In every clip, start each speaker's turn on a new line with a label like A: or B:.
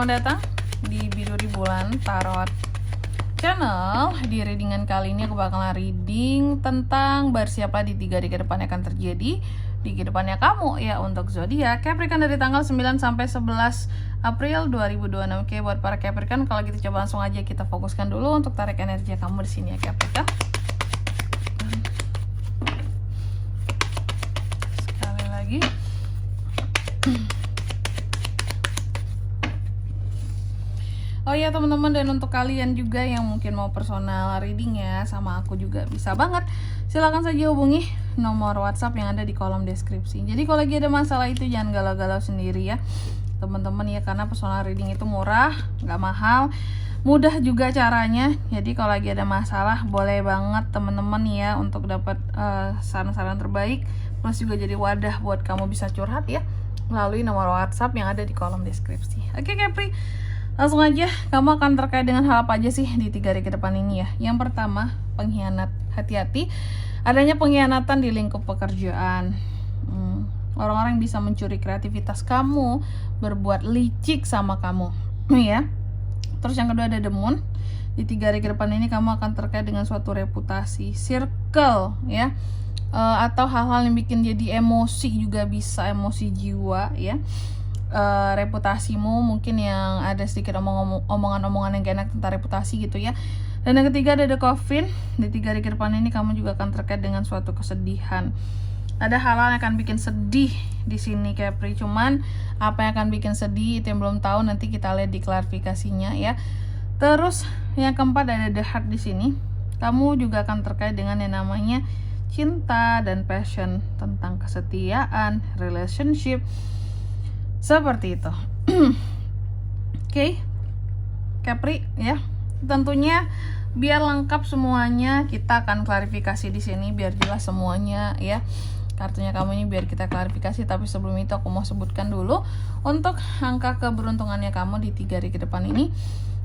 A: Selamat datang di Biduri Bulan Tarot Channel. Di readingan kali ini aku bakalan reading tentang bersiaplah di 3 hari ke depan akan terjadi di kehidupannya kamu ya untuk zodiak Capricorn dari tanggal 9 sampai 11 April 2026. Oke, buat para Capricorn, kalau gitu coba langsung aja kita fokuskan dulu untuk tarik energi kamu di sini ya Capricorn. Sekali lagi. Oh ya teman-teman, dan untuk kalian juga yang mungkin mau personal reading ya sama aku juga bisa banget. Silahkan saja hubungi nomor WhatsApp yang ada di kolom deskripsi. Jadi kalau lagi ada masalah itu jangan galau-galau sendiri ya teman-teman ya, karena personal reading itu murah, nggak mahal, mudah juga caranya. Jadi kalau lagi ada masalah boleh banget teman-teman ya untuk dapat saran-saran terbaik, plus juga jadi wadah buat kamu bisa curhat ya melalui nomor WhatsApp yang ada di kolom deskripsi. Oke Capri, langsung aja, kamu akan terkait dengan hal apa aja sih di 3 hari ke depan ini ya. Yang pertama, pengkhianat. Hati-hati, adanya pengkhianatan di lingkup pekerjaan. Orang-orang bisa mencuri kreativitas kamu, berbuat licik sama kamu ya. Terus yang kedua ada The Moon. Di 3 hari ke depan ini kamu akan terkait dengan suatu reputasi, circle ya, atau hal-hal yang bikin jadi emosi, juga bisa emosi jiwa ya. Reputasimu mungkin yang ada sedikit omongan-omongan yang gak enak tentang reputasi gitu ya. Dan yang ketiga ada The Coffin. Di 3 hari ke depan ini kamu juga akan terkait dengan suatu kesedihan. Ada hal-hal yang akan bikin sedih di sini Capri. Cuman apa yang akan bikin sedih itu yang belum tahu, nanti kita lihat di klarifikasinya ya. Terus yang keempat ada The Heart di sini. Kamu juga akan terkait dengan yang namanya cinta dan passion, tentang kesetiaan, relationship, seperti itu. Oke, Capri ya. Tentunya biar lengkap semuanya kita akan klarifikasi di sini biar jelas semuanya ya. Kartunya kamu ini biar kita klarifikasi, tapi sebelum itu aku mau sebutkan dulu untuk angka keberuntungannya kamu di 3 hari ke depan ini.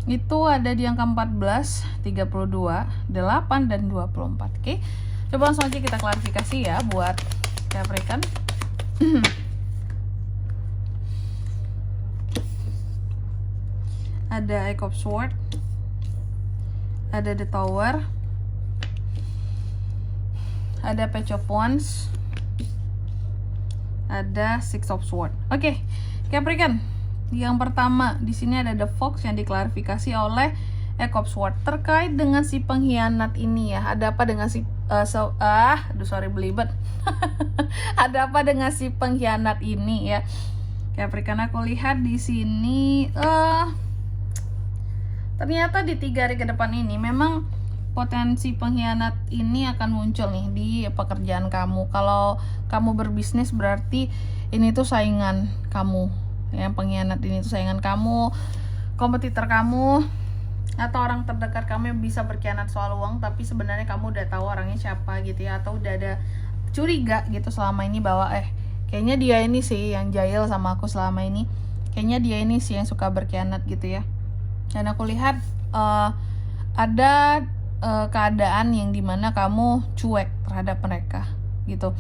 A: Itu ada di angka 14, 32, 8 dan 24. Oke. Coba langsung aja kita klarifikasi ya buat Capricorn. Ada Eight of Swords, ada The Tower, ada Page of Wands, ada Six of Swords. Oke, Capricorn, yang pertama di sini ada The Fox yang diklarifikasi oleh Eight of Swords terkait dengan si pengkhianat ini ya. Ada apa dengan si belibet. Ada apa dengan si pengkhianat ini ya, Capricorn? Aku lihat di sini ternyata di 3 hari ke depan ini memang potensi pengkhianat ini akan muncul nih di pekerjaan kamu. Kalau kamu berbisnis berarti ini tuh saingan kamu. Yang pengkhianat ini tuh saingan kamu, kompetitor kamu, atau orang terdekat kamu yang bisa berkhianat soal uang, tapi sebenarnya kamu udah tahu orangnya siapa gitu ya, atau udah ada curiga gitu selama ini bahwa kayaknya dia ini sih yang jahil sama aku selama ini. Kayaknya dia ini sih yang suka berkhianat gitu ya. Dan aku lihat ada keadaan yang dimana kamu cuek terhadap mereka gitu.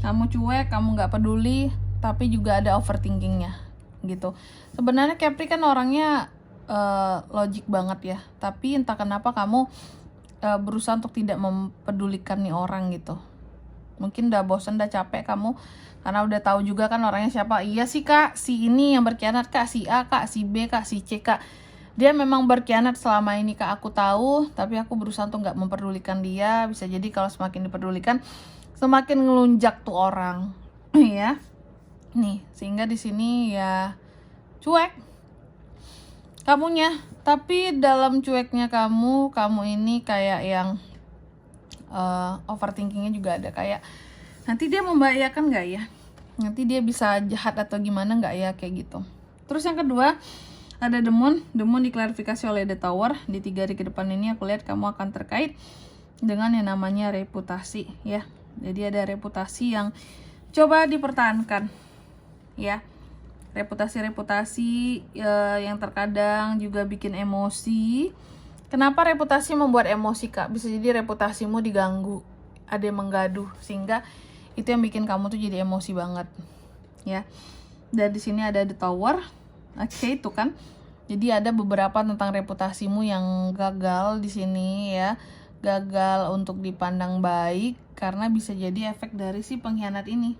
A: Kamu cuek, kamu gak peduli, tapi juga ada overthinkingnya gitu. Sebenarnya Capri kan orangnya logik banget ya, tapi entah kenapa kamu berusaha untuk tidak mempedulikan nih orang gitu. Mungkin udah bosan, udah capek kamu, karena udah tahu juga kan orangnya siapa. Iya sih kak, si ini yang berkhianat kak, si A kak, si B kak, si C kak, dia memang berkhianat selama ini kak, aku tahu, tapi aku berusaha untuk nggak memperdulikan dia. Bisa jadi kalau semakin diperdulikan semakin ngelunjak tuh orang ya nih, sehingga di sini ya cuek kamunya. Tapi dalam cueknya kamu ini kayak yang overthinkingnya juga ada, kayak nanti dia membahayakan nggak ya, nanti dia bisa jahat atau gimana nggak ya, kayak gitu. Terus yang kedua ada The Moon. The Moon diklarifikasi oleh The Tower. Di 3 hari ke depan ini aku lihat kamu akan terkait dengan yang namanya reputasi ya. Jadi ada reputasi yang coba dipertahankan ya. Reputasi yang terkadang juga bikin emosi. Kenapa reputasi membuat emosi kak? Bisa jadi reputasimu diganggu, ada yang menggaduh, sehingga itu yang bikin kamu tuh jadi emosi banget ya. Dan di sini ada The Tower. Oke, itu kan. Jadi ada beberapa tentang reputasimu yang gagal di sini ya. Gagal untuk dipandang baik karena bisa jadi efek dari si pengkhianat ini.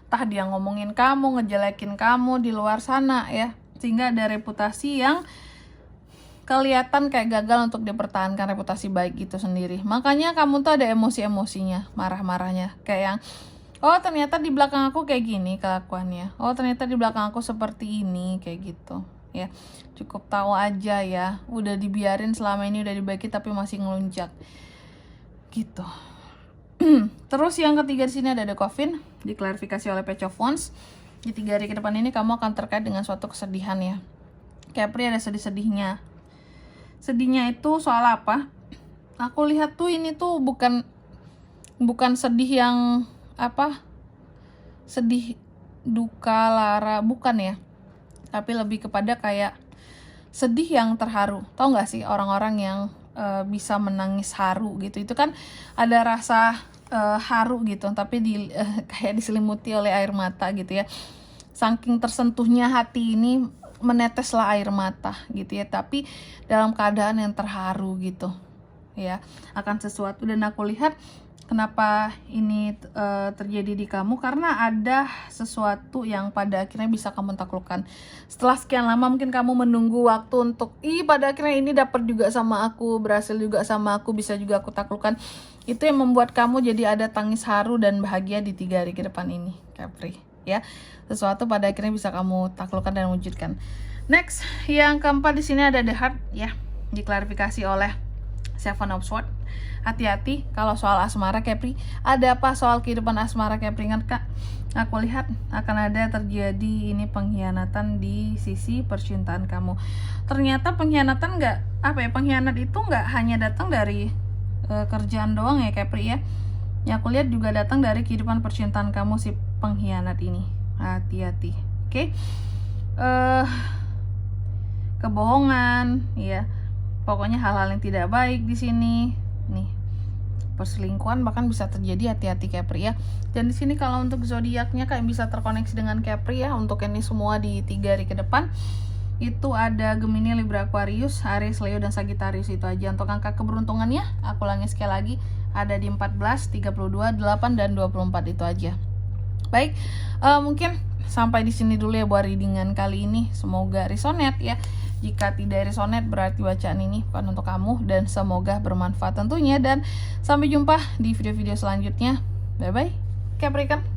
A: Entah dia ngomongin kamu, ngejelekin kamu di luar sana ya. Sehingga ada reputasi yang kelihatan kayak gagal untuk dipertahankan reputasi baik itu sendiri. Makanya kamu tuh ada emosi-emosinya, marah-marahnya. Kayak yang, oh ternyata di belakang aku kayak gini kelakuannya. Oh ternyata di belakang aku seperti ini, kayak gitu. Ya, cukup tahu aja ya. Udah dibiarin selama ini, udah dibaiki tapi masih ngelunjak. Gitu. Terus yang ketiga di sini ada The Coffin, diklarifikasi oleh Page of Wands. Di 3 hari ke depan ini kamu akan terkait dengan suatu kesedihan ya. Capri ada sedih-sedihnya. Sedihnya itu soal apa? Aku lihat tuh ini tuh bukan sedih yang apa? Sedih duka lara, bukan ya. Tapi lebih kepada kayak sedih yang terharu. Tahu nggak sih orang-orang yang bisa menangis haru gitu? Itu kan ada rasa haru gitu, tapi kayak diselimuti oleh air mata gitu ya. Saking tersentuhnya hati ini meneteslah air mata gitu ya. Tapi dalam keadaan yang terharu gitu ya akan sesuatu. Dan aku lihat kenapa ini terjadi di kamu, karena ada sesuatu yang pada akhirnya bisa kamu taklukkan. Setelah sekian lama mungkin kamu menunggu waktu untuk, pada akhirnya ini dapat juga sama aku, berhasil juga sama aku, bisa juga aku taklukkan. Itu yang membuat kamu jadi ada tangis haru dan bahagia di 3 hari ke depan ini, Capri. Ya, sesuatu pada akhirnya bisa kamu taklukkan dan wujudkan. Next, yang keempat di sini ada The Heart ya, diklarifikasi oleh Seven of Swords. Hati-hati kalau soal asmara, Capri. Ada apa soal kehidupan asmara, Capri? Ingat Kak, aku lihat akan ada terjadi ini pengkhianatan di sisi percintaan kamu. Ternyata pengkhianatan pengkhianat itu nggak hanya datang dari kerjaan doang ya, Capri ya. Yang aku lihat juga datang dari kehidupan percintaan kamu si pengkhianat ini. Hati-hati, oke? Kebohongan, ya. Pokoknya hal-hal yang tidak baik di sini. Nih, perselingkuhan bahkan bisa terjadi, hati-hati Capri ya. Dan di sini kalau untuk zodiaknya Kak yang bisa terkoneksi dengan Capri ya, untuk ini semua di 3 hari ke depan itu ada Gemini, Libra, Aquarius, Aries, Leo, dan Sagittarius. Itu aja untuk angka keberuntungannya. Aku ulangi sekali lagi, ada di 14, 32, 8, dan 24. Itu aja. Baik, mungkin sampai di sini dulu ya buat readingan kali ini. Semoga resonate ya. Jika tidak resonate berarti bacaan ini bukan untuk kamu, dan semoga bermanfaat tentunya. Dan sampai jumpa di video-video selanjutnya. Bye bye, Capricorn.